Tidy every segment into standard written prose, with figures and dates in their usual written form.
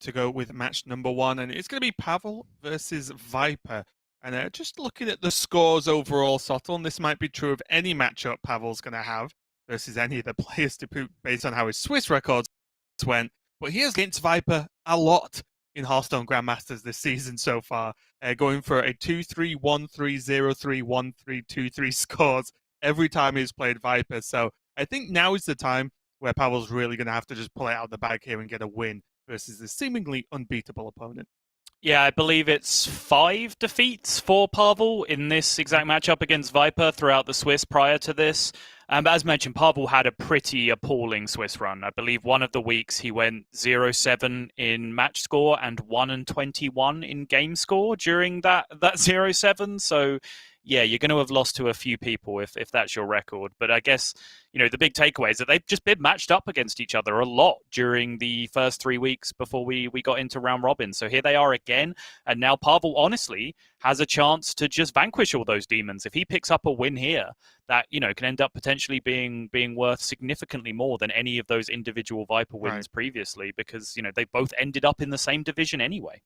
to go with match number 1, and it's going to be Pavel versus Viper. And just looking at the scores overall, Sottle, and this might be true of any matchup Pavel's going to have versus any of the players to put based on how his Swiss records went. But he has against Viper a lot in Hearthstone Grandmasters this season so far, going for a 2-3, 1-3, 0-3, 1-3, 2-3 scores every time he's played Viper. So I think now is the time where Pavel's really going to have to just pull it out of the bag here and get a win versus this seemingly unbeatable opponent. Yeah, I believe it's 5 defeats for Pavel in this exact matchup against Viper throughout the Swiss prior to this. But as mentioned, Pavel had a pretty appalling Swiss run. I believe one of the weeks he went 0-7 in match score and 1-21 in game score during that 0-7. So yeah, you're going to have lost to a few people if that's your record. But I guess, the big takeaway is that they've just been matched up against each other a lot during the first 3 weeks before we got into round robin. So here they are again. And now Pavel, honestly, has a chance to just vanquish all those demons. If he picks up a win here, that, can end up potentially being worth significantly more than any of those individual Viper wins previously, because, they both ended up in the same division anyway.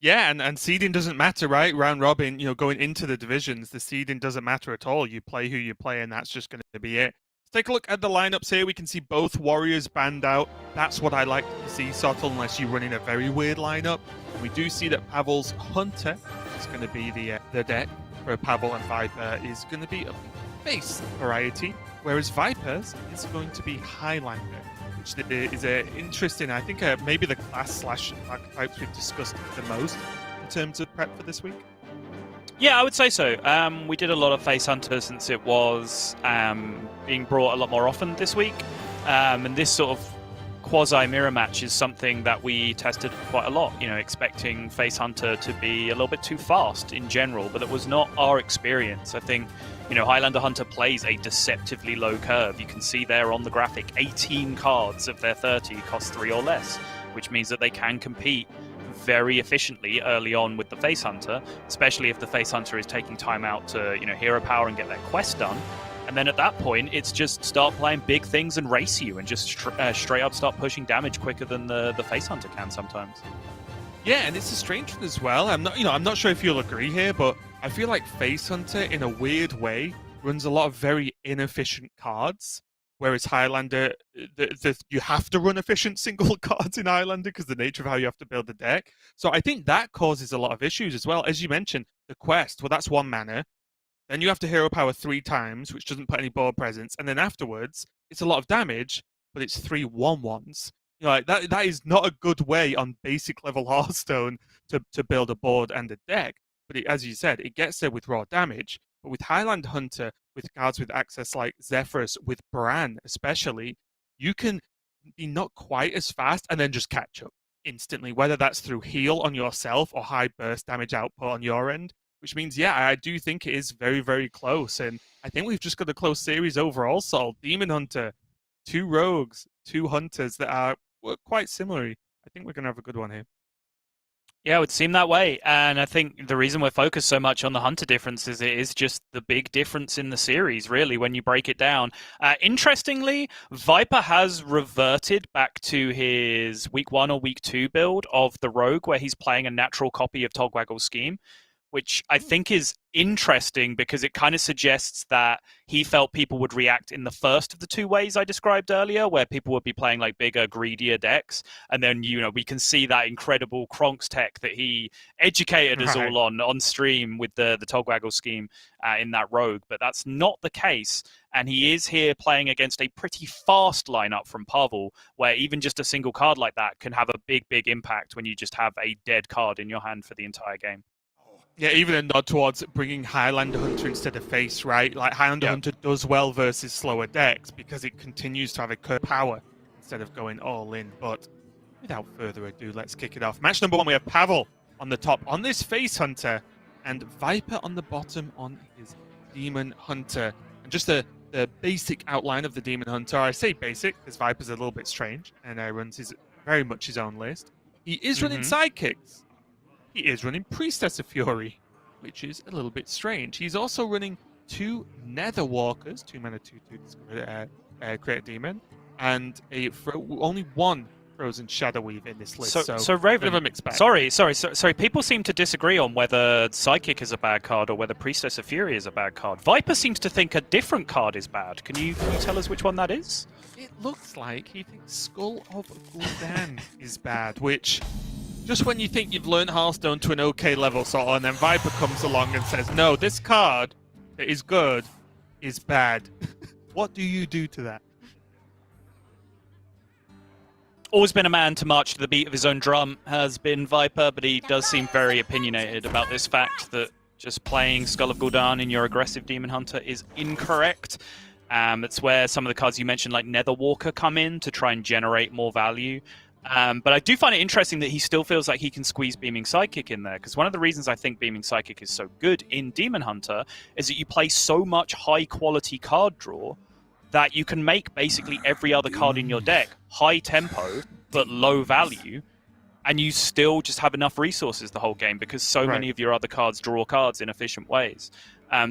Yeah, and seeding doesn't matter, right? Round robin, going into the divisions, the seeding doesn't matter at all. You play who you play, and that's just going to be it. Let's take a look at the lineups here. We can see both warriors banned out. That's what I like to see, Sottle, unless you run in a very weird lineup. And we do see that Pavel's Hunter is going to be the deck for Pavel, and Viper is going to be a base variety, whereas Viper's is going to be Highlander, which is interesting. I think maybe the class/archetypes we've discussed the most in terms of prep for this week. Yeah, I would say so. We did a lot of Face Hunter since it was being brought a lot more often this week. And this sort of quasi-mirror match is something that we tested quite a lot, expecting Face Hunter to be a little bit too fast in general, but it was not our experience. I think, Highlander Hunter plays a deceptively low curve. You can see there on the graphic, 18 cards of their 30 cost 3 or less, which means that they can compete very efficiently early on with the Face Hunter, especially if the Face Hunter is taking time out to, hero power and get their quest done. And then at that point, it's just start playing big things and race you and just straight up start pushing damage quicker than the Face Hunter can sometimes. Yeah, and it's a strange one as well. I'm not sure if you'll agree here, but I feel like Face Hunter, in a weird way, runs a lot of very inefficient cards, whereas Highlander, you have to run efficient single cards in Highlander because the nature of how you have to build the deck. So I think that causes a lot of issues as well. As you mentioned, the quest, well, that's 1 mana. Then you have to hero power 3 times, which doesn't put any board presence. And then afterwards, it's a lot of damage, but it's 3 1/1s. That is not a good way on basic level Hearthstone to build a board and a deck. But as you said, it gets there with raw damage. But with Highlander Hunter, with cards with access like Zephyrus, with Bran especially, you can be not quite as fast and then just catch up instantly, whether that's through heal on yourself or high burst damage output on your end. Which means, yeah, I do think it is very, very close. And I think we've just got a close series overall, Sol. Demon Hunter, 2 rogues, 2 hunters that are quite similar. I think we're going to have a good one here. Yeah, it would seem that way. And I think the reason we're focused so much on the Hunter difference is it is just the big difference in the series, really, when you break it down. Interestingly, Viper has reverted back to his week 1 or week 2 build of the Rogue, where he's playing a natural copy of Togwaggle's scheme, which I think is interesting because it kind of suggests that he felt people would react in the first of the 2 ways I described earlier, where people would be playing like bigger, greedier decks. And then, we can see that incredible Kronk's tech that he educated us all on stream with the Togwaggle scheme in that Rogue. But that's not the case. And he is here playing against a pretty fast lineup from Pavel, where even just a single card like that can have a big, big impact when you just have a dead card in your hand for the entire game. Yeah, even a nod towards bringing Highlander Hunter instead of Face, right? Like, Highlander Hunter does well versus slower decks because it continues to have a curve power instead of going all in. But without further ado, let's kick it off. Match number 1, we have Pavel on the top on this Face Hunter and Viper on the bottom on his Demon Hunter. And just the basic outline of the Demon Hunter, I say basic because Viper's a little bit strange and runs very much his own list. He is running sidekicks. He is running Priestess of Fury, which is a little bit strange. He's also running 2 Nether Walkers, 2 mana, 2/2 to create a demon, and only 1 Frozen Shadow Weave in this list. So Raven, bit of a mixed bag. Sorry. People seem to disagree on whether Psychic is a bad card or whether Priestess of Fury is a bad card. Viper seems to think a different card is bad. Can you tell us which one that is? It looks like he thinks Skull of Gul'dan is bad, which, just when you think you've learned Hearthstone to an okay level, sort of, and then Viper comes along and says, no, this card that is good is bad. What do you do to that? Always been a man to march to the beat of his own drum has been Viper, but he does seem very opinionated about this fact that just playing Skull of Gul'dan in your aggressive Demon Hunter is incorrect. It's where some of the cards you mentioned, like Netherwalker, come in to try and generate more value. But I do find it interesting that he still feels like he can squeeze Beaming Psychic in there, because one of the reasons I think Beaming Psychic is so good in Demon Hunter is that you play so much high-quality card draw that you can make basically every other card in your deck high tempo but low value, and you still just have enough resources the whole game because so many of your other cards draw cards in efficient ways.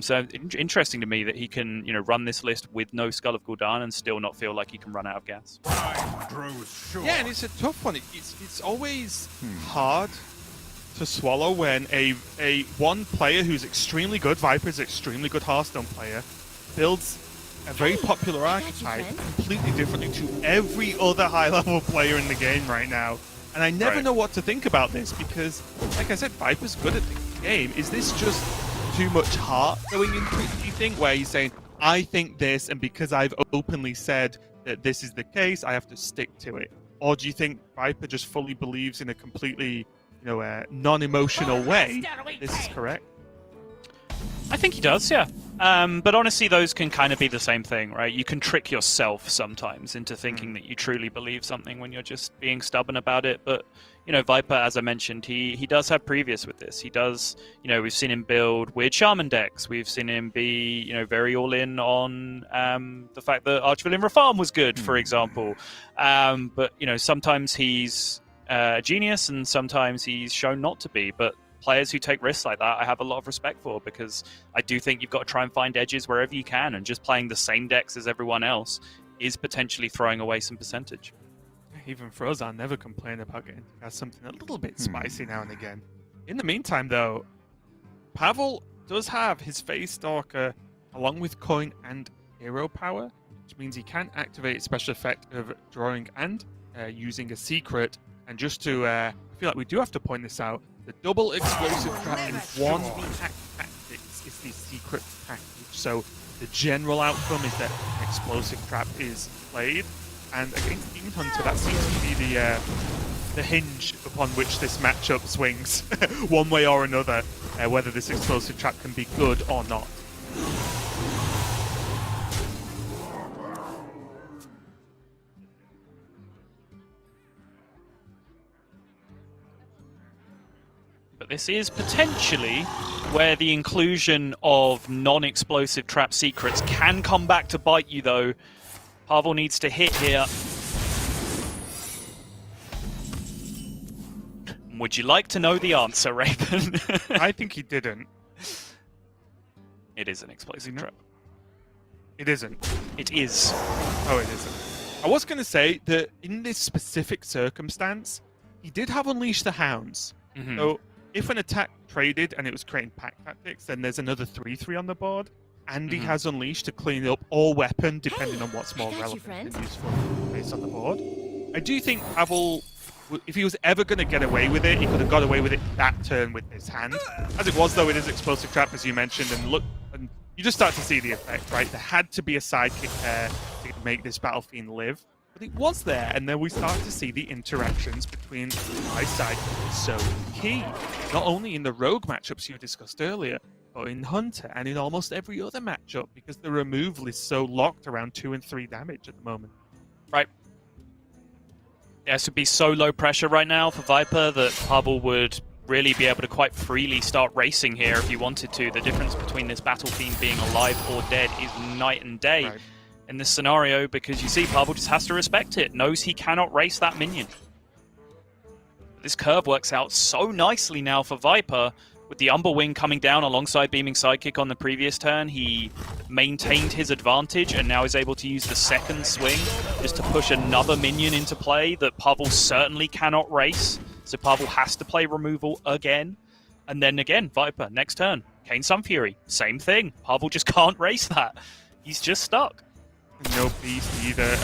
So interesting to me that he can, run this list with no Skull of Gul'dan and still not feel like he can run out of gas. Yeah, and it's a tough one. It's always hard to swallow when a one player who's extremely good, Viper's an extremely good Hearthstone player, builds a very popular archetype completely differently to every other high-level player in the game right now. And I never know what to think about this because, like I said, Viper's good at the game. Is this just too much heart going into it, do you think, where he's saying, I think this, and because I've openly said that this is the case, I have to stick to it? Or do you think Viper just fully believes in a completely, non-emotional way this is correct? I think he does, yeah. But honestly, those can kind of be the same thing, right? You can trick yourself sometimes into thinking that you truly believe something when you're just being stubborn about it. But, Viper, as I mentioned, he does have previous with this. He does, we've seen him build weird Shaman decks. We've seen him be, very all-in on the fact that Archvillain Reform was good, for example. But, sometimes he's a genius and sometimes he's shown not to be. But players who take risks like that, I have a lot of respect for, because I do think you've got to try and find edges wherever you can, and just playing the same decks as everyone else is potentially throwing away some percentage. Even Frozan never complain about getting something a little bit spicy now and again. In the meantime, though, Pavel does have his Phase Stalker along with Coin and Hero Power, which means he can activate its special effect of drawing and using a secret. And just to, I feel like we do have to point this out, the double explosive trap in one attack tactics is the secret package. So the general outcome is that an explosive trap is played, and against Demon Hunter, that seems to be the hinge upon which this matchup swings, one way or another, whether this explosive trap can be good or not. But this is potentially where the inclusion of non-explosive trap secrets can come back to bite you, though. Pavel needs to hit here. Would you like to know the answer, Raven? I think he didn't. It is an explosive trap. It isn't. It is. Oh, it isn't. I was going to say that in this specific circumstance, he did have Unleash the Hounds. So if an attack traded and it was creating pack tactics, then there's another 3/3 on the board. And he has Unleash to clean up all weapon, depending on what's more relevant and useful based on the board. I do think Pavel, if he was ever going to get away with it, he could have got away with it that turn with his hand. As it was, though, it is explosive trap, as you mentioned, and you just start to see the effect, right? There had to be a sidekick there to make this Battle Fiend live. But it was there, and then we start to see the interactions between my sidekick so key. Not only in the rogue matchups you discussed earlier, but in Hunter and in almost every other matchup, because the removal is so locked around 2 and 3 damage at the moment. Right. Yeah, this would be so low pressure right now for Viper that Pavel would really be able to quite freely start racing here if he wanted to. The difference between this Battle Fiend being alive or dead is night and day in this scenario, because you see Pavel just has to respect it, knows he cannot race that minion. This curve works out so nicely now for Viper. With the Umberwing coming down alongside Beaming Sidekick on the previous turn, he maintained his advantage and now is able to use the second swing just to push another minion into play that Pavel certainly cannot race. So Pavel has to play removal again. And then again, Viper, next turn. Kane Sunfury, same thing. Pavel just can't race that. He's just stuck. No beast either.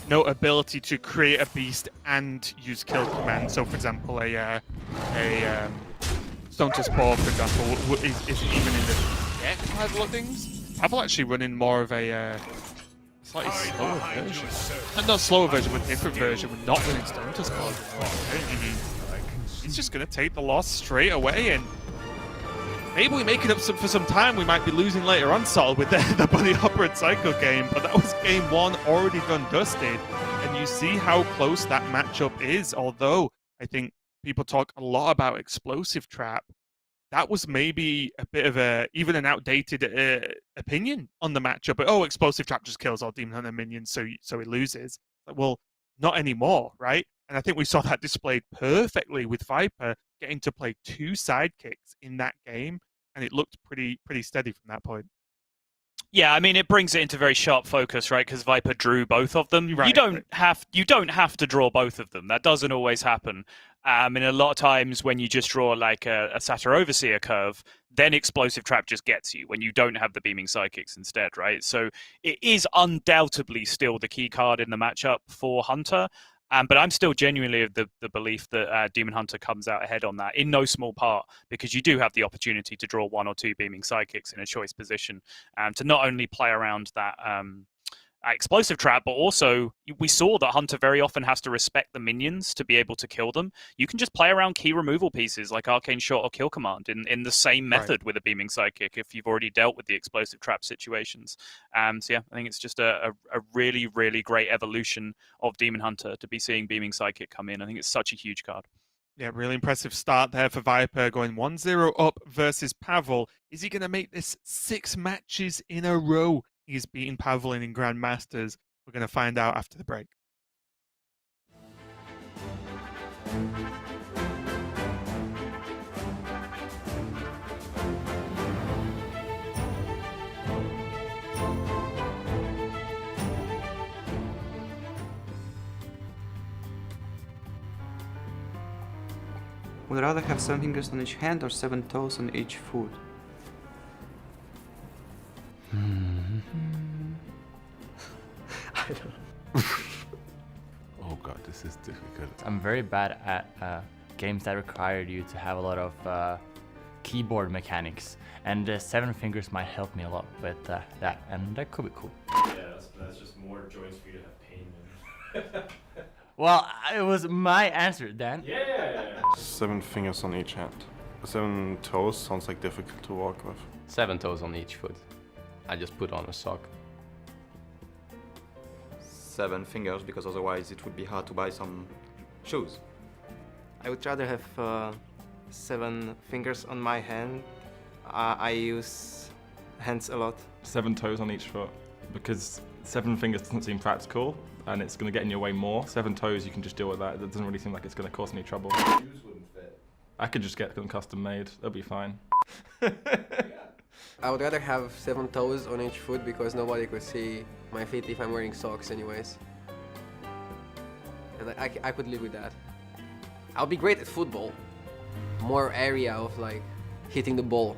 No ability to create a beast and use kill command. So, for example, a Stone to Spore, for example, isn't even in the deck by the look of things. Pavel actually running more of a slightly slower version. Not slower version, but different version. We're not running Stone to Spore. He's just going to take the loss straight away, and maybe we make it up for some time. We might be losing later on, Sol, with the Bunny Hopper and Psycho game, but that was game 1 already done dusted, and you see how close that matchup is. Although I think people talk a lot about Explosive Trap, that was maybe a bit of even an outdated opinion on the matchup. But Explosive Trap just kills all Demon Hunter minions, so he loses. Well, not anymore, right? And I think we saw that displayed perfectly with Viper getting to play 2 sidekicks in that game, and it looked pretty steady from that point. Yeah, I mean, it brings it into very sharp focus, right? Because Viper drew both of them. Right, you don't have to draw both of them. That doesn't always happen. And a lot of times when you just draw like a Satyr Overseer curve, then Explosive Trap just gets you when you don't have the Beaming Psychics instead, right? So it is undoubtedly still the key card in the matchup for Hunter. But I'm still genuinely of the belief that Demon Hunter comes out ahead on that, in no small part, because you do have the opportunity to draw 1 or 2 Beaming Psychics in a choice position, to not only play around that Explosive Trap, but also we saw that Hunter very often has to respect the minions to be able to kill them. You can just play around key removal pieces like Arcane Shot or Kill Command in the same method with a Beaming Psychic if you've already dealt with the Explosive Trap situations. So yeah, I think it's just a really, really great evolution of Demon Hunter to be seeing Beaming Psychic come in. I think it's such a huge card. Yeah, really impressive start there for Viper, going 1-0 up versus Pavel. Is he going to make this 6 matches in a row? He's beaten Pavel in Grandmasters. We're going to find out after the break. Would rather have 7 fingers on each hand or 7 toes on each foot? I don't know. Oh god, this is difficult. I'm very bad at games that require you to have a lot of keyboard mechanics, and 7 fingers might help me a lot with that, and that could be cool. Yeah, that's just more joints for you to have pain in. Well, it was my answer, Dan. Yeah. 7 fingers on each hand. 7 toes sounds like difficult to walk with. 7 toes on each foot. I just put on a sock. 7 fingers, because otherwise it would be hard to buy some shoes. I would rather have 7 fingers on my hand. I use hands a lot. 7 toes on each foot, because 7 fingers doesn't seem practical, and it's going to get in your way more. 7 toes, you can just deal with that. It doesn't really seem like it's going to cause any trouble. Shoes wouldn't fit. I could just get them custom made. They'll be fine. I would rather have 7 toes on each foot because nobody could see my feet if I'm wearing socks anyways. And I could live with that. I'll be great at football. More area of like hitting the ball.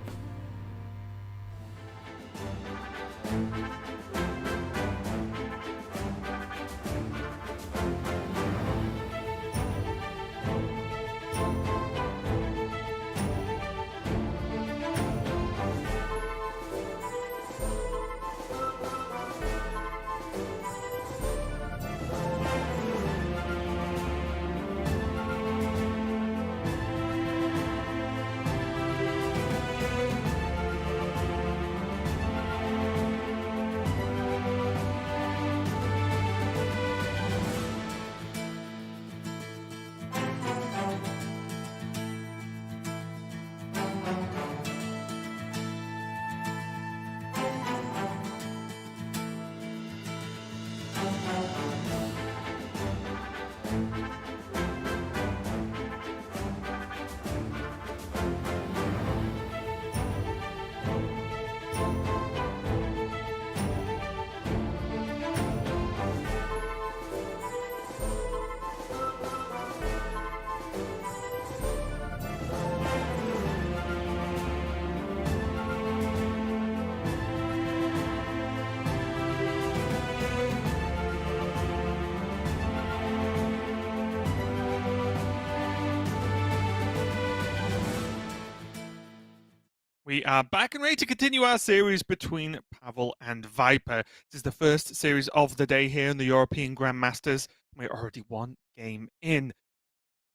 We are back and ready to continue our series between Pavel and Viper. This is the first series of the day here in the European Grandmasters. We're already one game in.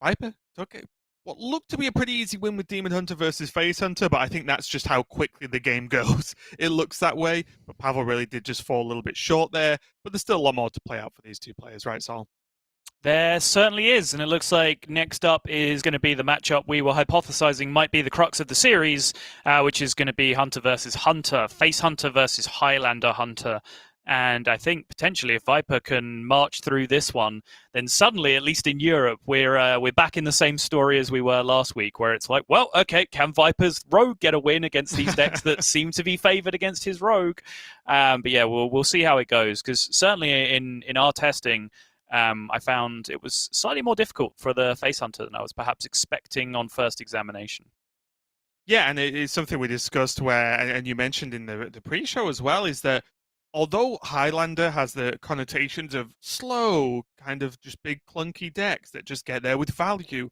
Viper took what looked to be a pretty easy win with Demon Hunter versus Face Hunter, but I think that's just how quickly the game goes. It looks that way, but Pavel really did just fall a little bit short there, but there's still a lot more to play out for these two players, right, Sol? There certainly is, and it looks like next up is going to be the matchup we were hypothesizing might be the crux of the series, which is going to be Hunter versus Hunter, Face Hunter versus Highlander Hunter. And I think potentially if Viper can march through this one, then suddenly, at least in Europe, we're back in the same story as we were last week, where it's like, well, okay, can Viper's Rogue get a win against these decks that seem to be favored against his Rogue? But yeah, we'll see how it goes, because certainly in our testing, I found it was slightly more difficult for the Face Hunter than I was perhaps expecting on first examination. Yeah, and it's something we discussed where, and you mentioned in the pre-show as well, is that although Highlander has the connotations of slow, kind of just big clunky decks that just get there with value,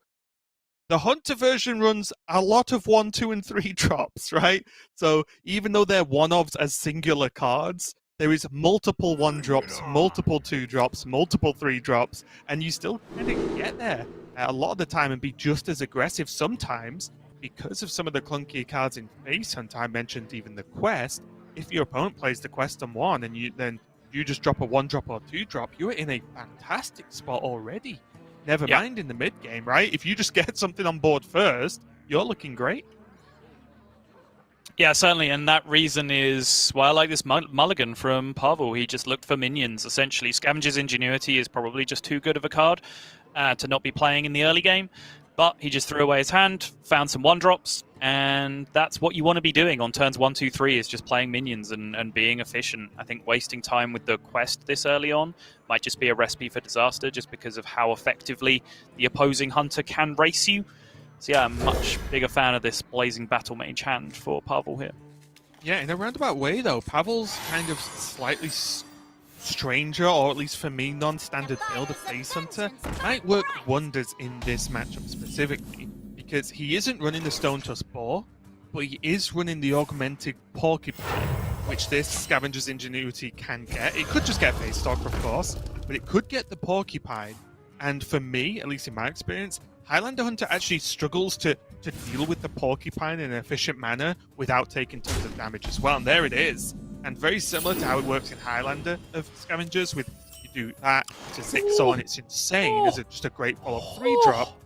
the Hunter version runs a lot of 1, 2, and 3 drops, right? So even though they're one-offs as singular cards, there is multiple 1 drops, multiple 2 drops, multiple 3 drops, and you still kind of get there a lot of the time and be just as aggressive sometimes because of some of the clunky cards in Face Hunter. I mentioned even the quest. If your opponent plays the quest on 1 and you just drop a 1 drop or 2 drop, you're in a fantastic spot already. Never mind in the mid game, right? If you just get something on board first, you're looking great. Yeah, certainly, and that reason is why I like this mulligan from Pavel. He just looked for minions, essentially. Scavenger's Ingenuity is probably just too good of a card to not be playing in the early game, but he just threw away his hand, found some 1-drops, and that's what you want to be doing on turns 1, 2, 3, is just playing minions and being efficient. I think wasting time with the quest this early on might just be a recipe for disaster, just because of how effectively the opposing Hunter can race you. So yeah, I'm a much bigger fan of this Blazing Battle Mage hand for Pavel here. Yeah, in a roundabout way though, Pavel's kind of slightly stranger, or at least for me, non-standard build of Face Hunter might work wonders in this matchup specifically, because he isn't running the Stone Tusk Boar, but he is running the Augmented Porcupine, which this Scavenger's Ingenuity can get. It could just get Face Stalker, of course, but it could get the Porcupine, and for me, at least in my experience, Highlander Hunter actually struggles to deal with the Porcupine in an efficient manner without taking tons of damage as well. And there it is. And very similar to how it works in Highlander of Scavengers, with you do that to 6 so on. It's insane. It's just a great follow-up 3-drop.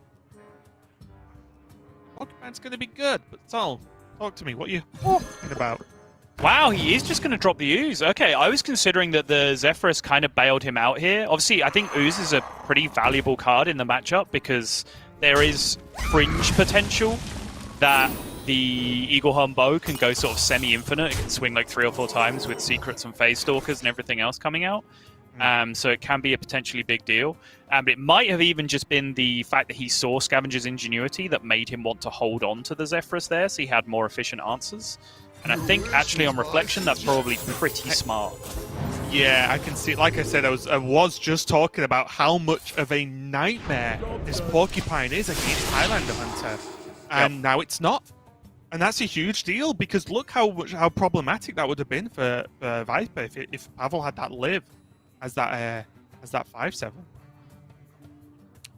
Porcupine's going to be good, but Sol, talk to me. What are you talking about? Wow, he is just going to drop the Ooze. Okay, I was considering that the Zephyrus kind of bailed him out here. Obviously, I think Ooze is a pretty valuable card in the matchup because there is fringe potential that the Eaglehorn Bow can go sort of semi-infinite. It can swing like 3 or 4 times with Secrets and Phase Stalkers and everything else coming out. So it can be a potentially big deal. But it might have even just been the fact that he saw Scavenger's Ingenuity that made him want to hold on to the Zephyrus there, so he had more efficient answers. And I think, actually, on reflection, that's probably pretty smart. Yeah, I can see. Like I said, I was just talking about how much of a nightmare this Porcupine is against Highlander Hunter, and now it's not. And that's a huge deal, because look how problematic that would have been for Viper if Pavel had that live as that 5/7.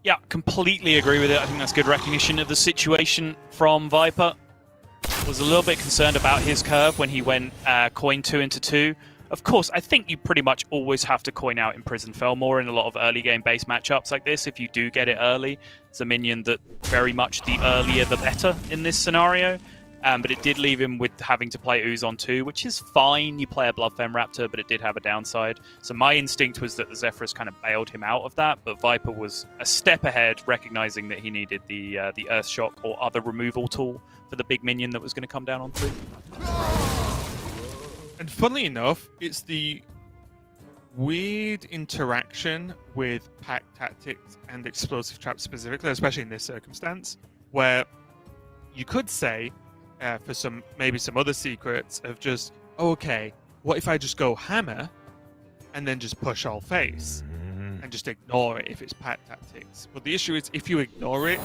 Yeah, completely agree with it. I think that's good recognition of the situation from Viper. Was a little bit concerned about his curve when he went coin 2 into 2. Of course, I think you pretty much always have to coin out Imprison Felmore in a lot of early game based matchups like this. If you do get it early, it's a minion that very much the earlier the better in this scenario. But it did leave him with having to play Ooze on 2, which is fine. You play a Bloodfem Raptor, but it did have a downside. So my instinct was that the Zephyrus kind of bailed him out of that, but Viper was a step ahead, recognizing that he needed the Earthshock or other removal tool for the big minion that was going to come down on 3. And funnily enough, it's the weird interaction with Pack Tactics and Explosive Trap specifically, especially in this circumstance, where you could say, for maybe some other secrets of just, okay, what if I just go Hammer and then just push all face and just ignore it if it's Pack Tactics? But the issue is, if you ignore it,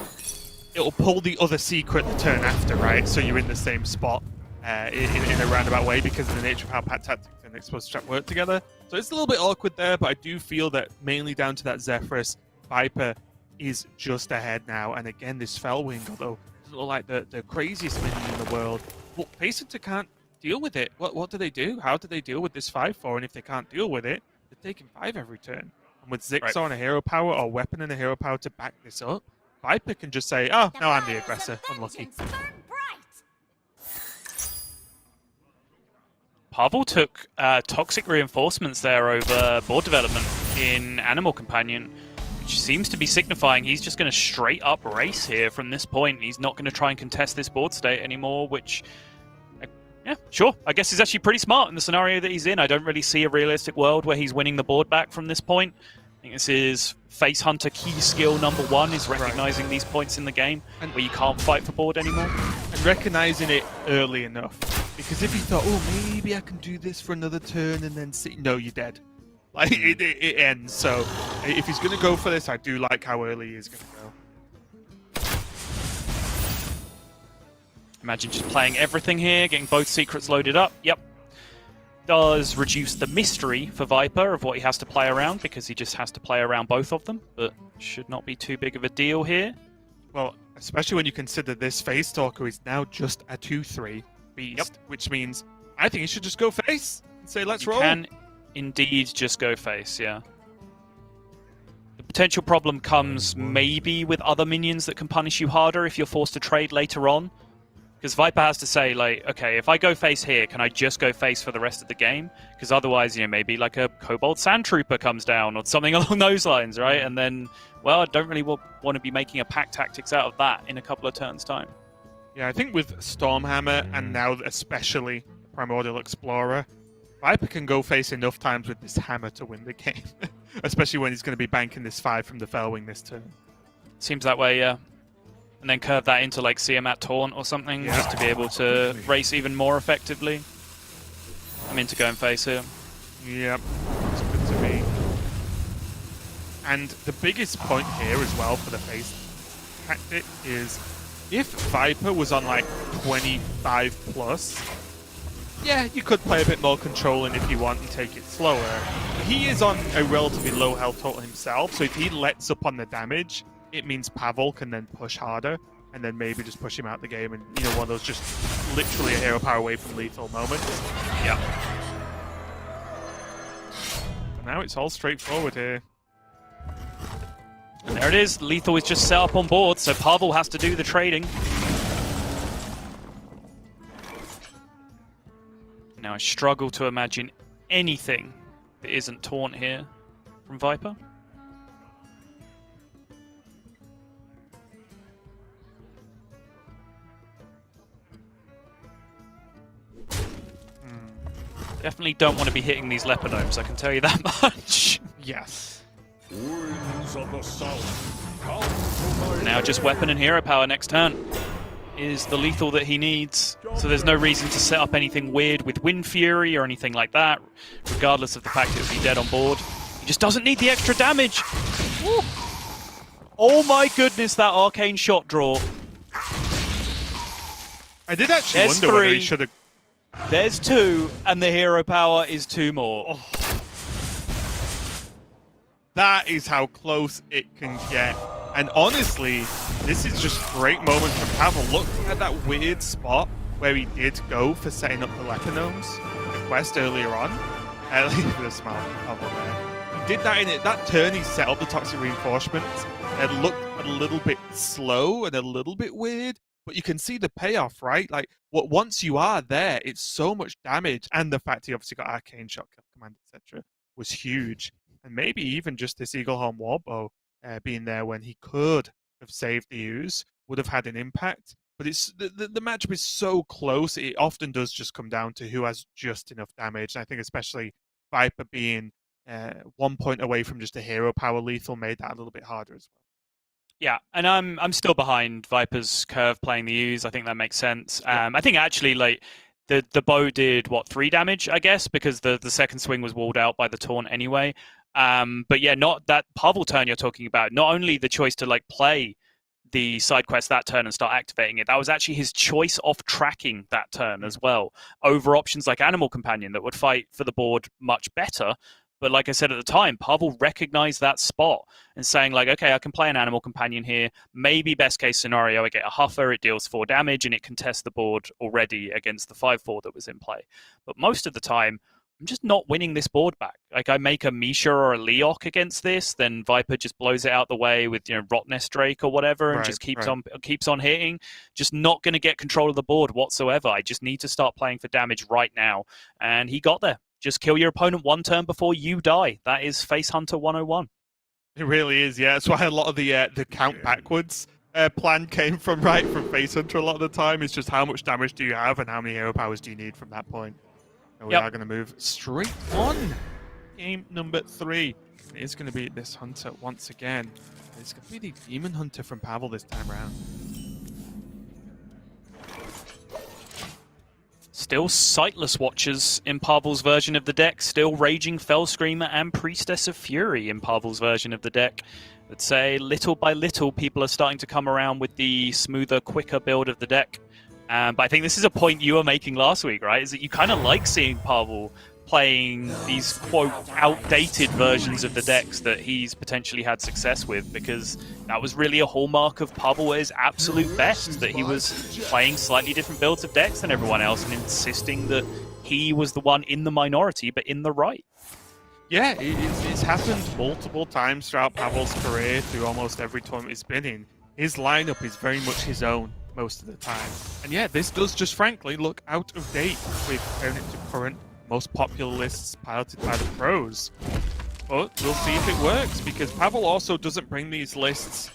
it'll pull the other secret the turn after, right? So you're in the same spot. in a roundabout way because of the nature of how Pack Tactics and Explosive Trap work together. So it's a little bit awkward there, but I do feel that mainly down to that Zephyrus, Viper is just ahead now. And again, this Felwing, although doesn't look like the craziest minion in the world, well, Face Hunter can't deal with it. What do they do? How do they deal with this 5-4? And if they can't deal with it, they're taking 5 every turn. And with Zigzor and a hero power or weapon and a hero power to back this up, Viper can just say, oh, no, I'm the aggressor. Unlucky. Pavel took toxic reinforcements there over board development in Animal Companion, which seems to be signifying he's just going to straight up race here from this point. He's not going to try and contest this board state anymore, which, yeah, sure. I guess he's actually pretty smart in the scenario that he's in. I don't really see a realistic world where he's winning the board back from this point. I think this is Face Hunter key skill number 1, is recognizing these points in the game and where you can't fight for board anymore. And recognizing it early enough. Because if you thought, oh, maybe I can do this for another turn and then see... No, you're dead. Like, it ends. So if he's going to go for this, I do like how early he is going to go. Imagine just playing everything here, getting both secrets loaded up. Yep. Does reduce the mystery for Viper of what he has to play around, because he just has to play around both of them, but should not be too big of a deal here. Well, especially when you consider this Face Stalker is now just a 2-3 beast, which means I think he should just go face and say, let's roll. Can indeed just go face, yeah. The potential problem comes maybe with other minions that can punish you harder if you're forced to trade later on. Because Viper has to say, like, okay, if I go face here, can I just go face for the rest of the game? Because otherwise, you know, maybe like a Kobold Sand Trooper comes down or something along those lines, right? And then, well, I don't really want to be making a Pack Tactics out of that in a couple of turns' time. Yeah, I think with Stormhammer and now especially Primordial Explorer, Viper can go face enough times with this hammer to win the game. Especially when he's going to be banking this 5 from the Felwing this turn. Seems that way, yeah. And then curve that into like Siamat Taunt or something, just to be able to race even more effectively. I'm into going face here. Yep, that's good to me. And the biggest point here as well for the face tactic is if Viper was on like 25 plus, yeah, you could play a bit more controlling if you want and take it slower. He is on a relatively low health total himself, so if he lets up on the damage, it means Pavel can then push harder and then maybe just push him out the game and, you know, one of those just literally a hero power away from lethal moments. Yeah. But now it's all straightforward here. And there it is. Lethal is just set up on board, so Pavel has to do the trading. Now I struggle to imagine anything that isn't taunt here from Viper. Definitely don't want to be hitting these Leopardomes, I can tell you that much. Yes. Now just weapon and hero power next turn is the lethal that he needs. So there's no reason to set up anything weird with Wind Fury or anything like that, regardless of the fact it would be dead on board. He just doesn't need the extra damage. Woo. Oh my goodness, that arcane shot draw. I did actually wonder whether he should have... There's 2, and the hero power is 2 more. Oh. That is how close it can get. And honestly, this is just a great moment for Pavel. Look at that weird spot where he did go for setting up the Leopardomes, the quest earlier on. Leave with a smile from Pavel there. He did that in it. That turn he set up the toxic reinforcements. It looked a little bit slow and a little bit weird. But you can see the payoff, right? Like, once you are there, it's so much damage. And the fact he obviously got Arcane Shot, Kill Command, etc. was huge. And maybe even just this Eaglehorn Warbow being there when he could have saved the use would have had an impact. But it's the matchup is so close, it often does just come down to who has just enough damage. And I think especially Viper being 1 point away from just a hero power lethal made that a little bit harder as well. Yeah, and I'm still behind Viper's curve playing the Use. I think that makes sense. I think actually, like, the bow did, 3 damage, I guess, because the second swing was walled out by the taunt anyway. But yeah, not that Pavel turn you're talking about. Not only the choice to, like, play the side quest that turn and start activating it. That was actually his choice of tracking that turn as well, over options like Animal Companion that would fight for the board much better. But like I said at the time, Pavel recognized that spot and saying like, okay, I can play an Animal Companion here. Maybe best case scenario, I get a Huffer, it deals 4 damage, and it can test the board already against the 5/4 that was in play. But most of the time, I'm just not winning this board back. Like I make a Misha or a Leok against this, then Viper just blows it out the way with Rotnest Drake or whatever, and just keeps on hitting. Just not going to get control of the board whatsoever. I just need to start playing for damage right now, and he got there. Just kill your opponent 1 turn before you die. That is Face Hunter 101. It really is, yeah. That's why a lot of the count backwards plan came from Face Hunter a lot of the time. It's just how much damage do you have and how many hero powers do you need from that point. And we are going to move straight on. Game number 3. It is going to be this Hunter once again. It's going to be the Demon Hunter from Pavel this time around. Still Sightless Watchers in Pavel's version of the deck. Still Raging Fell Screamer and Priestess of Fury in Pavel's version of the deck. I'd say little by little people are starting to come around with the smoother, quicker build of the deck. But I think this is a point you were making last week, right? Is that you kind of like seeing Pavel playing these, quote, outdated versions of the decks that he's potentially had success with, because that was really a hallmark of Pavel at his absolute best, that he was playing slightly different builds of decks than everyone else and insisting that he was the one in the minority, but in the right. Yeah, it's happened multiple times throughout Pavel's career, through almost every tournament he's been in. His lineup is very much his own most of the time. And yeah, this does just frankly look out of date with comparing it to current most popular lists piloted by the pros. But we'll see if it works, because Pavel also doesn't bring these lists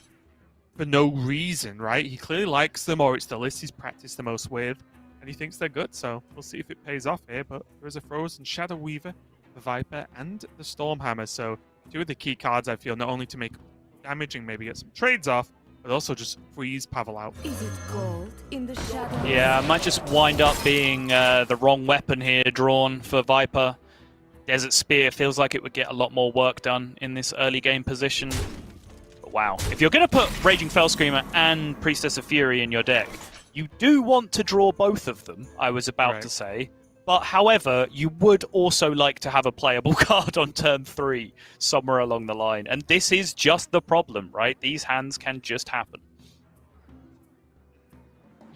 for no reason, right? He clearly likes them, or it's the list he's practiced the most with, and he thinks they're good, so we'll see if it pays off here. But there is a Frozen Shadow Weaver, the Viper, and the Stormhammer, so 2 of the key cards I feel, not only to make damage and maybe get some trades off, but also just freeze Pavel out. Is it gold in the shadow? Yeah, might just wind up being the wrong weapon here drawn for Viper. Desert Spear feels like it would get a lot more work done in this early game position. But wow, if you're going to put Raging Fell Screamer and Priestess of Fury in your deck, you do want to draw both of them, I was about to say. But however, you would also like to have a playable card on turn 3 somewhere along the line. And this is just the problem, right? These hands can just happen.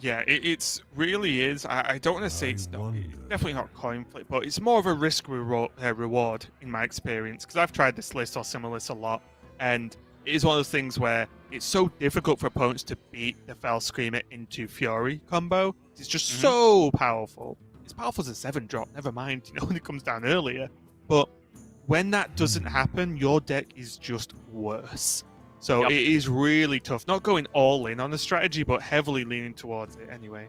Yeah, it's really is. I don't want to say it's definitely not coin flip, but it's more of a risk reward in my experience, because I've tried this list or similar list a lot, and it is one of those things where it's so difficult for opponents to beat the Fell Screamer into Fury combo. It's just so powerful. It's powerful as a 7-drop, never mind, when it comes down earlier. But when that doesn't happen, your deck is just worse. So it is really tough. Not going all in on the strategy, but heavily leaning towards it anyway.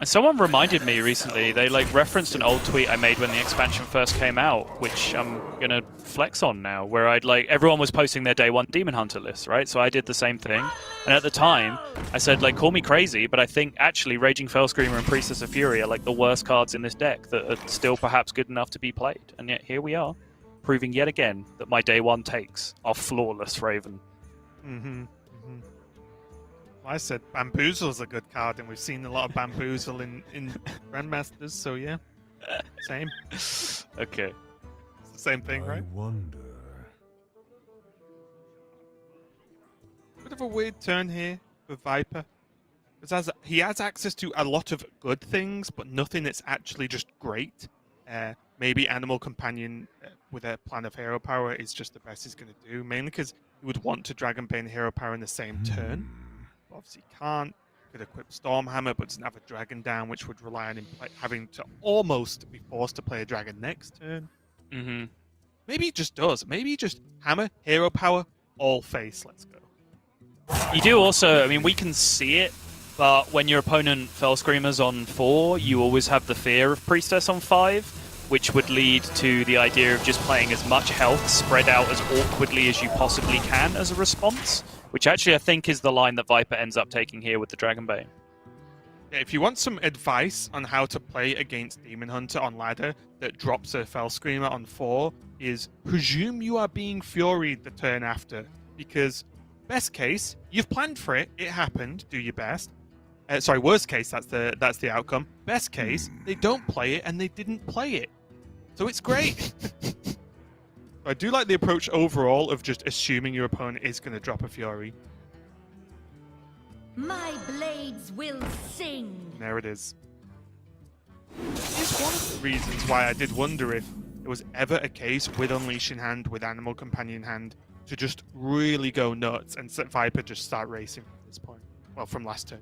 Someone reminded me recently, they referenced an old tweet I made when the expansion first came out, which I'm going to flex on now, where everyone was posting their day 1 Demon Hunter list, right? So I did the same thing. And at the time, I said, call me crazy, but I think actually Raging Fell Screamer and Priestess of Fury are the worst cards in this deck that are still perhaps good enough to be played. And yet here we are, proving yet again that my day 1 takes are flawless, Raven. I said Bamboozle's a good card, and we've seen a lot of Bamboozle in Grandmasters, so yeah. Same. Okay. It's the same thing, right? Wonder. Bit of a weird turn here for Viper. Because he has access to a lot of good things, but nothing that's actually just great. Maybe Animal Companion with a plan of hero power is just the best he's going to do, mainly because he would want to Dragonbane hero power in the same turn. Obviously can't. Could equip Stormhammer, but doesn't have a dragon down, which would rely on him having to almost be forced to play a dragon next turn. Maybe he just does. Maybe he just hammer, hero power, all face. Let's go. You do also, we can see it, but when your opponent Fell Screamers on 4, you always have the fear of Priestess on 5, which would lead to the idea of just playing as much health spread out as awkwardly as you possibly can as a response. Which actually I think is the line that Viper ends up taking here with the Dragonbane. Yeah, if you want some advice on how to play against Demon Hunter on ladder that drops a Fell Screamer on 4, is presume you are being Furied the turn after. Because Best case, you've planned for it. It happened. Do your best. Sorry, worst case, that's the outcome. Best case, they don't play it and they didn't play it. So it's great. I do like the approach overall of just assuming your opponent is going to drop a Fury. My blades will sing. There it is. It's one of the reasons why I did wonder if there was ever a case with Unleash in hand, with Animal Companion in hand, to just really go nuts and set Viper just start racing from this point. Well, from last turn.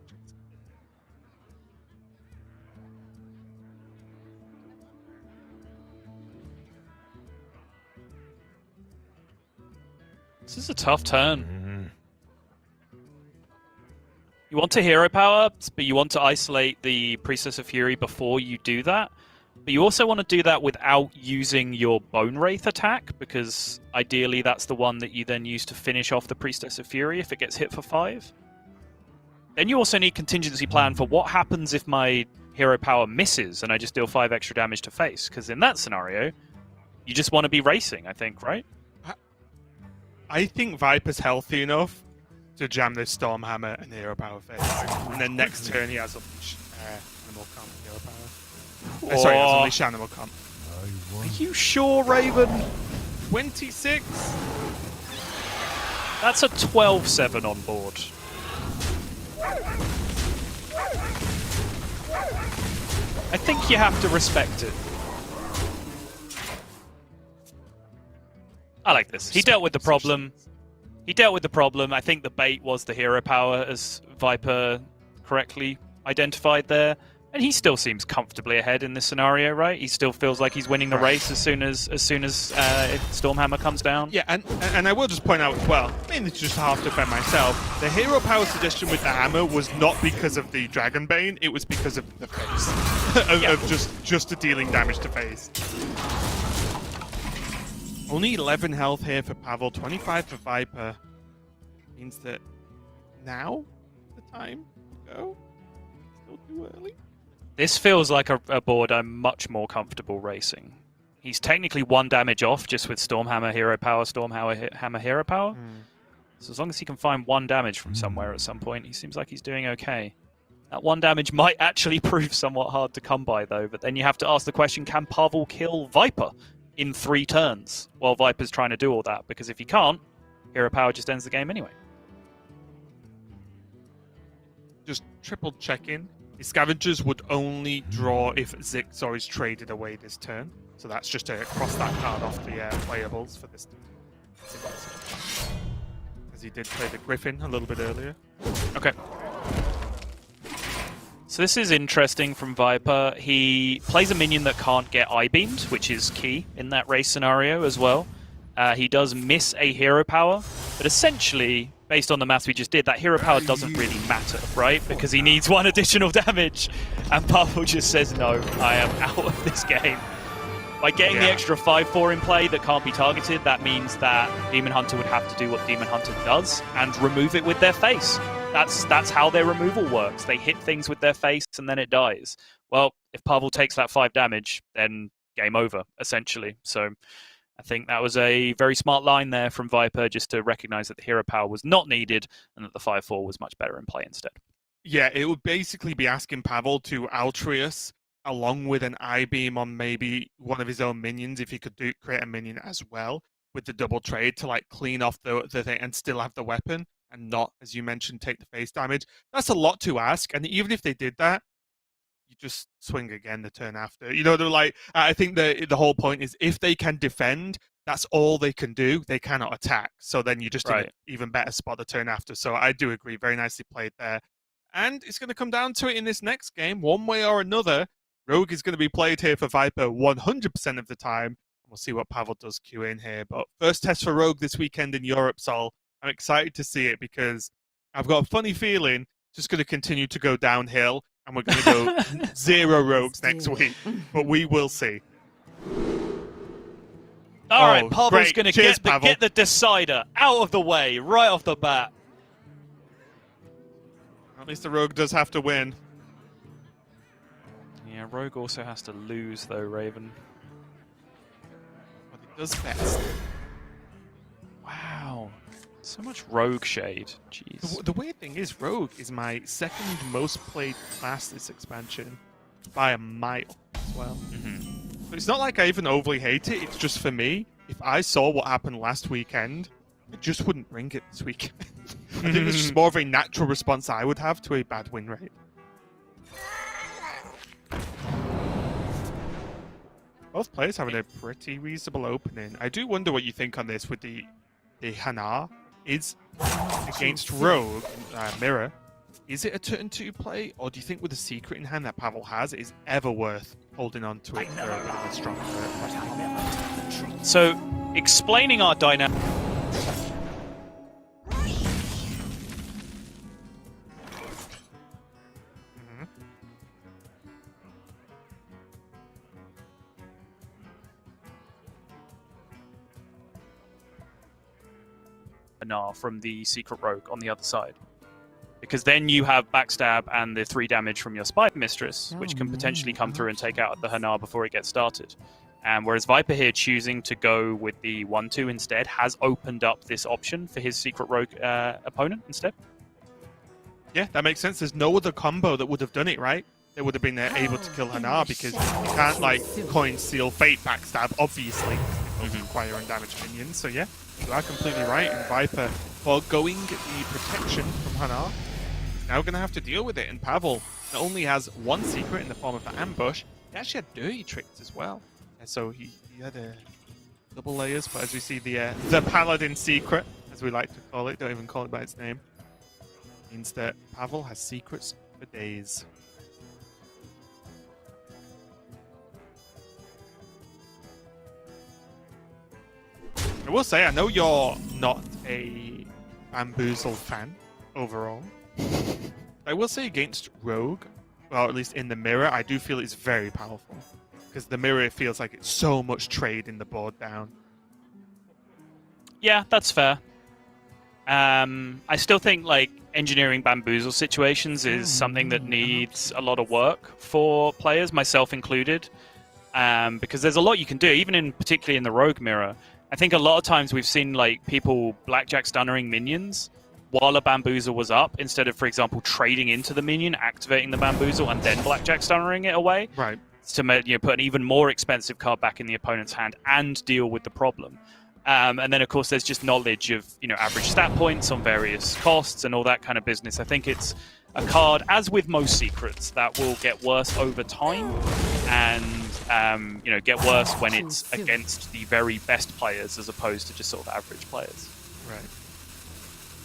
This is a tough turn. You want to hero power, but you want to isolate the Priestess of Fury before you do that. But you also want to do that without using your Bone Wraith attack, because ideally that's the one that you then use to finish off the Priestess of Fury if it gets hit for 5. Then you also need contingency plan for what happens if my hero power misses and I just deal 5 extra damage to face, because in that scenario, you just want to be racing, I think, right? I think Viper's healthy enough to jam this Stormhammer and hero power face. And then next turn he has Unleash Animal Comp hero power. Sorry, he has Unleash Animal Comp. Are you sure, Raven? 26? That's a 12-7 on board. I think you have to respect it. I like this. He dealt with the problem. He dealt with the problem. I think the bait was the hero power, as Viper correctly identified there. And he still seems comfortably ahead in this scenario, right? He still feels like he's winning the race as soon as Stormhammer comes down. Yeah, and I will just point out as well, mainly to just half defend myself, the hero power suggestion with the hammer was not because of the Dragonbane, it was because of the face. of just dealing damage to face. Only 11 health here for Pavel, 25 for Viper. Means that now the time to go? Still too early? This feels like a board I'm much more comfortable racing. He's technically 1 damage off just with Stormhammer hero power, Stormhammer hero power. So as long as he can find 1 damage from somewhere at some point, he seems like he's doing okay. That 1 damage might actually prove somewhat hard to come by, though. But then you have to ask the question, can Pavel kill Viper in 3 turns while Viper's trying to do all that? Because if he can't, hero power just ends the game anyway. Just triple check-in. The Scavengers would only draw if Zixor is traded away this turn. So that's just to cross that card off the playables for this turn. As he did play the Griffin a little bit earlier. Okay. So this is interesting from Viper. He plays a minion that can't get eye-beamed, which is key in that race scenario as well. He does miss a hero power, but essentially, based on the maths we just did, that hero power doesn't really matter, right? Because he needs 1 additional damage, and Pavel just says, no, I am out of this game. By getting the extra 5/4 in play that can't be targeted, that means that Demon Hunter would have to do what Demon Hunter does and remove it with their face. That's how their removal works. They hit things with their face and then it dies. Well, if Pavel takes that 5 damage, then game over, essentially. So I think that was a very smart line there from Viper, just to recognize that the hero power was not needed and that the 5/4 was much better in play instead. Yeah, it would basically be asking Pavel to Altruis along with an I-beam on maybe one of his own minions, if he could create a minion as well with the double trade to like clean off the thing and still have the weapon and not, as you mentioned, take the face damage. That's a lot to ask, and even if they did that, you just swing again the turn after. You know, they're like, I think the whole point is if they can defend, that's all they can do. They cannot attack. So then you just in an even better spot the turn after. So I do agree. Very nicely played there. And it's going to come down to it in this next game, one way or another. Rogue is going to be played here for Viper 100% of the time. We'll see what Pavel does queue in here. But first test for Rogue this weekend in Europe, Sol. I'm excited to see it because I've got a funny feeling it's just going to continue to go downhill. And we're going to go 0 rogues next week. But we will see. All right, Pavel's going to get the decider out of the way right off the bat. At least the rogue does have to win. Yeah, rogue also has to lose, though, Raven. But he does best. Wow. So much Rogue shade. Jeez. The weird thing is, Rogue is my second most played class this expansion by a mile as well. So it's not like I even overly hate it. It's just for me, if I saw what happened last weekend, I just wouldn't bring it this weekend. I think it's just more of a natural response I would have to a bad win rate. Both players having a pretty reasonable opening. I do wonder what you think on this with the Hanar. Is against Rogue Mirror, is it a turn 2 play, or do you think with the secret in hand that Pavel has, it is ever worth holding on to it for a strong turret? So, explaining our dynamic. From the secret rogue on the other side, because then you have backstab and the 3 damage from your spy mistress, which can potentially come through and take out the Hanar before it gets started. And whereas Viper here choosing to go with the 1-2 instead has opened up this option for his secret rogue opponent instead. Yeah, that makes sense. There's no other combo that would have done it, right? They would have been able to kill Hanar, because you can't like coin, seal, fate, backstab, obviously. Require undamaged minions, so yeah. You are completely right, and Viper, foregoing the protection from Hanar, is now going to have to deal with it. And Pavel not only has one secret in the form of the ambush, he actually had dirty tricks as well. And so he had a double layers, but as we see the Paladin secret, as we like to call it, don't even call it by its name, means that Pavel has secrets for days. I will say, I know you're not a Bamboozle fan overall. I will say against Rogue, well, at least in the mirror, I do feel it's very powerful. Because the mirror feels like it's so much trade in the board down. Yeah, that's fair. I still think like engineering Bamboozle situations is something that needs a lot of work for players, myself included. Because there's a lot you can do, even particularly in the Rogue mirror. I think a lot of times we've seen like people blackjack stunnering minions while a bamboozle was up, instead of, for example, trading into the minion, activating the bamboozle, and then blackjack stunnering it away. Right. To put an even more expensive card back in the opponent's hand and deal with the problem. And then, of course, there's just knowledge of average stat points on various costs and all that kind of business. I think it's a card, as with most secrets, that will get worse over time, and get worse when it's against the very best players as opposed to just sort of average players. Right.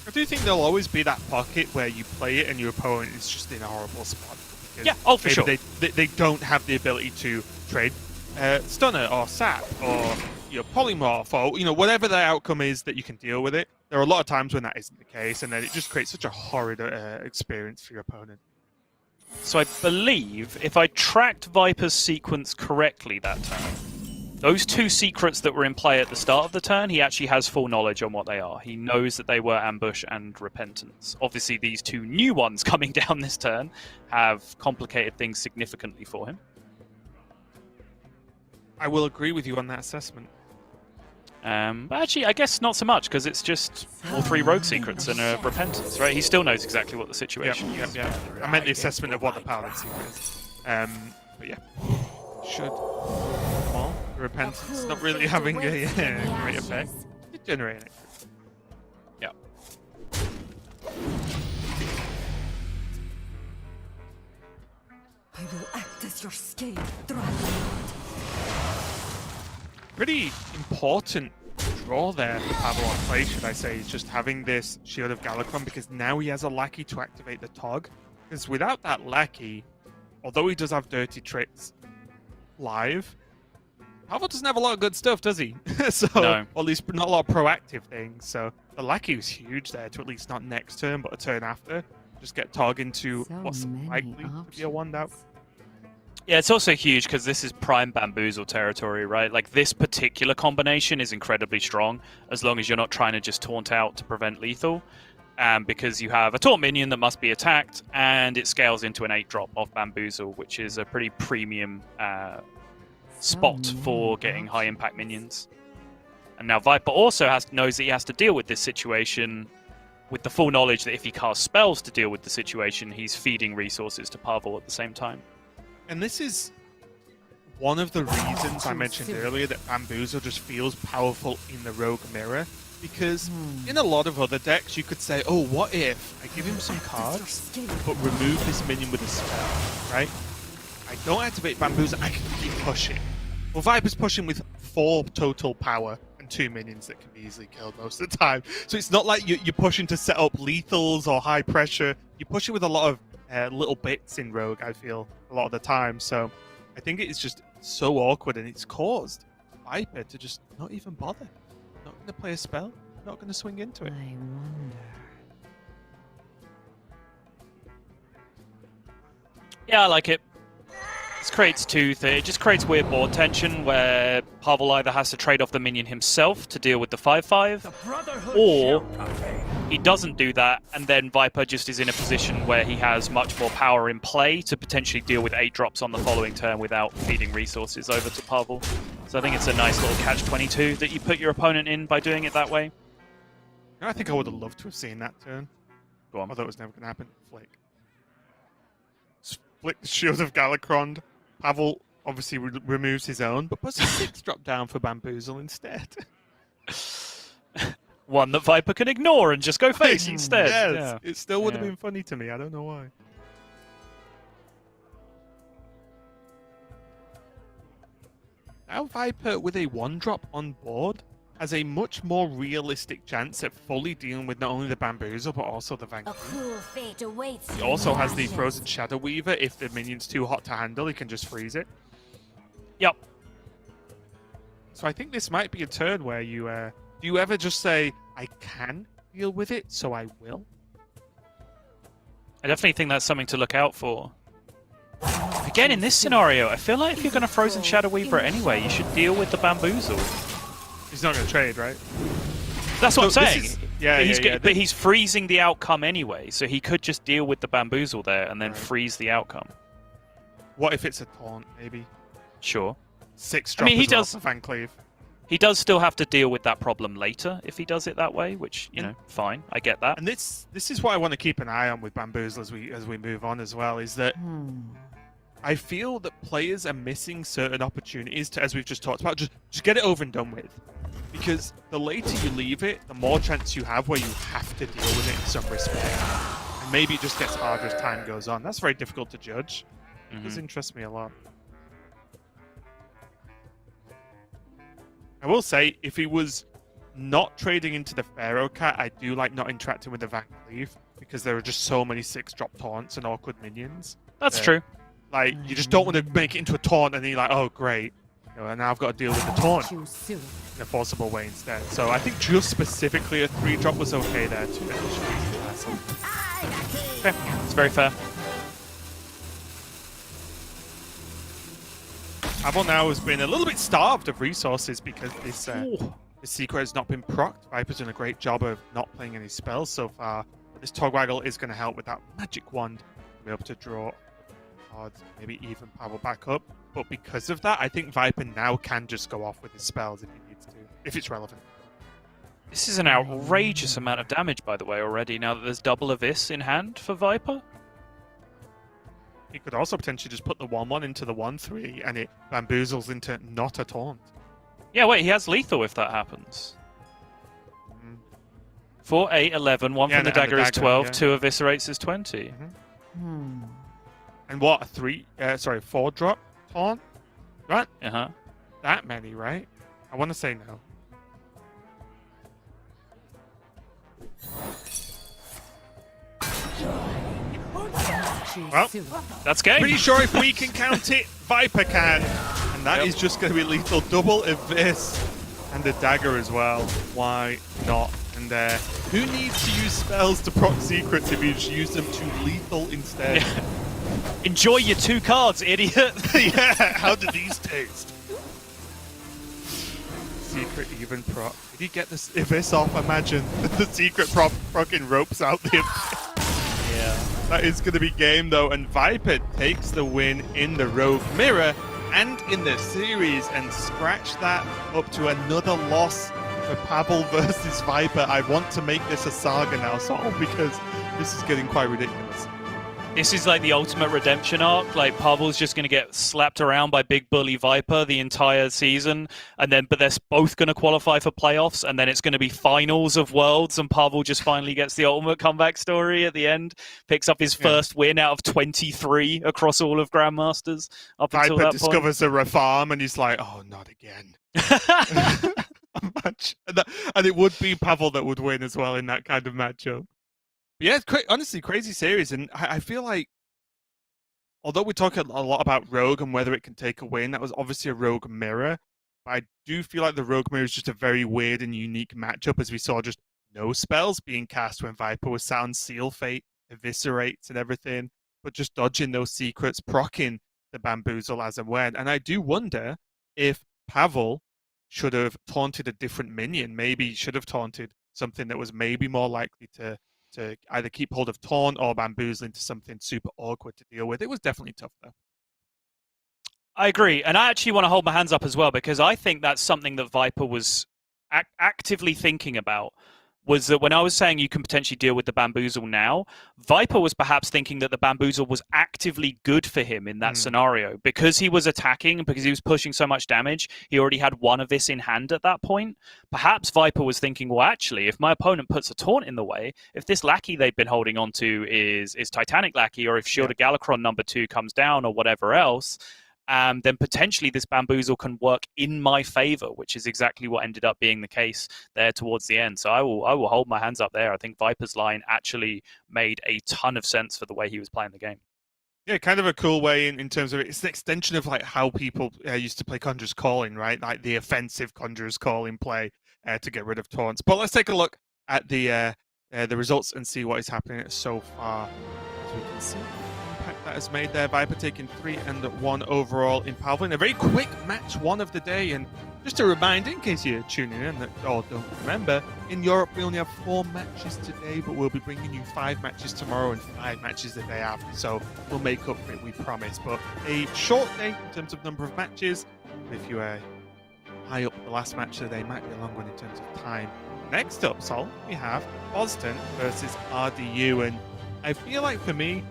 I do think there'll always be that pocket where you play it and your opponent is just in a horrible spot. Yeah, oh, for sure. They don't have the ability to trade stunner or sap or polymorph or whatever the outcome is that you can deal with it. There are a lot of times when that isn't the case, and then it just creates such a horrid experience for your opponent. So I believe, if I tracked Viper's sequence correctly that turn, those 2 secrets that were in play at the start of the turn, he actually has full knowledge on what they are. He knows that they were Ambush and Repentance. Obviously, these 2 new ones coming down this turn have complicated things significantly for him. I will agree with you on that assessment. But actually, I guess not so much, because it's just all 3 rogue secrets and a Repentance, right? He still knows exactly what the situation is. Yeah. I meant the assessment of what the Paladin secret is. But yeah. Well, the Repentance not really having a great effect. It generated it. Yeah. I will act as your scale dragon. Pretty important draw there for Pavel on play, should I say, is just having this Shield of Galakron, because now he has a lackey to activate the Tog. Because without that lackey, although he does have dirty tricks live, Pavel doesn't have a lot of good stuff, does he? No. Or at least not a lot of proactive things. So the lackey was huge there to at least not next turn, but a turn after. Just get Tog into what's likely to be a wand out. Yeah, it's also huge because this is prime Bamboozle territory, right? Like, this particular combination is incredibly strong, as long as you're not trying to just taunt out to prevent lethal. Because you have a taunt minion that must be attacked, and it scales into an 8-drop off Bamboozle, which is a pretty premium spot for getting high-impact minions. And now Viper also knows that he has to deal with this situation with the full knowledge that if he casts spells to deal with the situation, he's feeding resources to Pavel at the same time. And this is one of the reasons I mentioned earlier that Bamboozle just feels powerful in the Rogue Mirror. Because in a lot of other decks, you could say, oh, what if I give him some cards, but remove this minion with a spell, right? I don't activate Bamboozle, I can keep pushing. Well, Viper's pushing with 4 total power and 2 minions that can be easily killed most of the time. So it's not like you're pushing to set up lethals or high pressure. You're pushing with a lot of little bits in Rogue, I feel, a lot of the time. So I think it is just so awkward, and it's caused Viper to just not even bother. Not going to play a spell, not going to swing into it. I wonder. Yeah, I like it. This creates it just creates weird board tension where Pavel either has to trade off the minion himself to deal with the 5/5, or he doesn't do that, and then Viper just is in a position where he has much more power in play to potentially deal with 8 drops on the following turn without feeding resources over to Pavel. So I think it's a nice little catch-22 that you put your opponent in by doing it that way. I think I would have loved to have seen that turn. Go on. Although it was never going to happen. Flick. Flick the Shield of Galakrond. Pavel obviously removes his own, but puts a 6-drop down for Bamboozle instead. One that Viper can ignore and just go face instead. Yes, Yeah. it still would have been funny to me. I don't know why. Now Viper with a 1-drop on board has a much more realistic chance at fully dealing with not only the Bamboozle but also the Van A cruel fate awaits. He also has the Frozen Shadow Weaver. If the minion's too hot to handle, he can just freeze it. Yep. So I think this might be a turn where you do you ever just say, I can deal with it, so I will? I definitely think that's something to look out for. Again, in this scenario, I feel like if you're going to Frozen Shadow Weaver anyway, you should deal with the Bamboozle. He's not going to trade, right? That's what I'm saying. Yeah, But he's freezing the outcome anyway, so he could just deal with the Bamboozle there and then freeze the outcome. What if it's a taunt, maybe? Sure. 6-drop he as well does. for Van Cleave. He does still have to deal with that problem later if he does it that way, which, you know, fine. I get that. And this is what I want to keep an eye on with Bamboozle as we move on as well, is that I feel that players are missing certain opportunities to, as we've just talked about, just get it over and done with. Because the later you leave it, the more chance you have where you have to deal with it in some respect. And maybe it just gets harder as time goes on. That's very difficult to judge. It does interest me a lot. I will say, if he was not trading into the Pharaoh Cat, I do like not interacting with the Van Cleave, because there are just so many 6-drop taunts and awkward minions. That's true. Like, you just don't want to make it into a taunt and then you're like, oh, great. You know, and now I've got to deal with the taunt in a forcible way instead. So I think just specifically a 3-drop was okay there too. Okay, it's very fair. Pavel now has been a little bit starved of resources because this secret has not been procced. Viper's done a great job of not playing any spells so far. This Togwaggle is going to help with that magic wand to be able to draw cards, maybe even Pavel back up. But because of that, I think Viper now can just go off with his spells if he needs to, if it's relevant. This is an outrageous amount of damage, by the way, already, now that there's double Abyss in hand for Viper. He could also potentially just put the 1/1 into the 1/3 and it bamboozles into not a taunt. Yeah, wait, he has lethal if that happens. 4, 8, 11, 1 from the dagger is 12, 2 eviscerates is 20. And what, a 4-drop taunt? Right? Uh-huh. That many, right? I want to say no. Well, that's game. Pretty sure if we can count it, Viper can. And that is just going to be lethal. Double Abyss and a dagger as well. Why not? And who needs to use spells to proc secrets if you just use them to lethal instead? Yeah. Enjoy your 2 cards, idiot. Yeah, how do these taste? Secret even proc. Did he get this Abyss off? Imagine the secret proccing ropes out the Yeah. That is going to be game, though, and Viper takes the win in the Rogue Mirror and in the series and scratch that up to another loss for Pavel versus Viper. I want to make this a saga now, Sol, because this is getting quite ridiculous. This is like the ultimate redemption arc. Like Pavel's just going to get slapped around by Big Bully Viper the entire season, but they're both going to qualify for playoffs, and then it's going to be finals of Worlds, and Pavel just finally gets the ultimate comeback story at the end, picks up his first win out of 23 across all of Grandmasters up until Viper that discovers a reform, and he's like, "Oh, not again." A match, and it would be Pavel that would win as well in that kind of matchup. Yeah, it's honestly crazy series, and I feel like, although we talk a lot about Rogue and whether it can take a win, that was obviously a Rogue mirror. But I do feel like the Rogue mirror is just a very weird and unique matchup, as we saw just no spells being cast when Viper was sound Seal Fate, Eviscerates and everything, but just dodging those secrets, proccing the Bamboozle as and when. And I do wonder if Pavel should have taunted a different minion, maybe should have taunted something that was maybe more likely to either keep hold of Taunt or Bamboozle into something super awkward to deal with. It was definitely tough, though. I agree. And I actually want to hold my hands up as well, because I think that's something that Viper was actively thinking about. Was that when I was saying you can potentially deal with the Bamboozle now, Viper was perhaps thinking that the Bamboozle was actively good for him in that scenario. Because he was attacking and because he was pushing so much damage, he already had one of this in hand at that point. Perhaps Viper was thinking, well, actually, if my opponent puts a taunt in the way, if this Lackey they've been holding on to is Titanic Lackey, or if Shield of Galakron #2 comes down or whatever else, then potentially this Bamboozle can work in my favor, which is exactly what ended up being the case there towards the end. So I will hold my hands up there. I think Viper's line actually made a ton of sense for the way he was playing the game. Yeah, kind of a cool way in terms of it's an extension of like how people used to play Conjurer's Calling, right? Like the offensive Conjurer's Calling play to get rid of taunts. But let's take a look at the results and see what is happening so far. As we can see, impact that has made there. Viper taking 3-1 overall in Pavel. A very quick match one of the day. And just a reminder, in case you're tuning in or don't remember, in Europe we only have 4 matches today, but we'll be bringing you 5 matches tomorrow and 5 matches the day after. So we'll make up for it, we promise. But a short day in terms of number of matches. If you high up the last match of the day, might be a long one in terms of time. Next up, Sol, we have Boston versus RDU. And I feel like for me,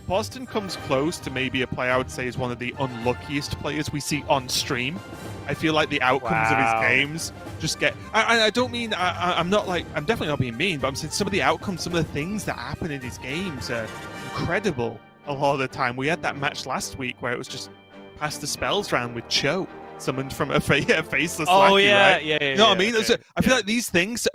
Boston comes close to maybe a player I would say is one of the unluckiest players we see on stream. I feel like the outcomes of his games just get... I don't mean... I'm not like... I'm definitely not being mean, but I'm saying some of the outcomes, some of the things that happen in his games are incredible a lot of the time. We had that match last week where it was just past the spells round with Cho, summoned from a faceless Lackey, right? Yeah. You know what I mean? Okay. I feel like these things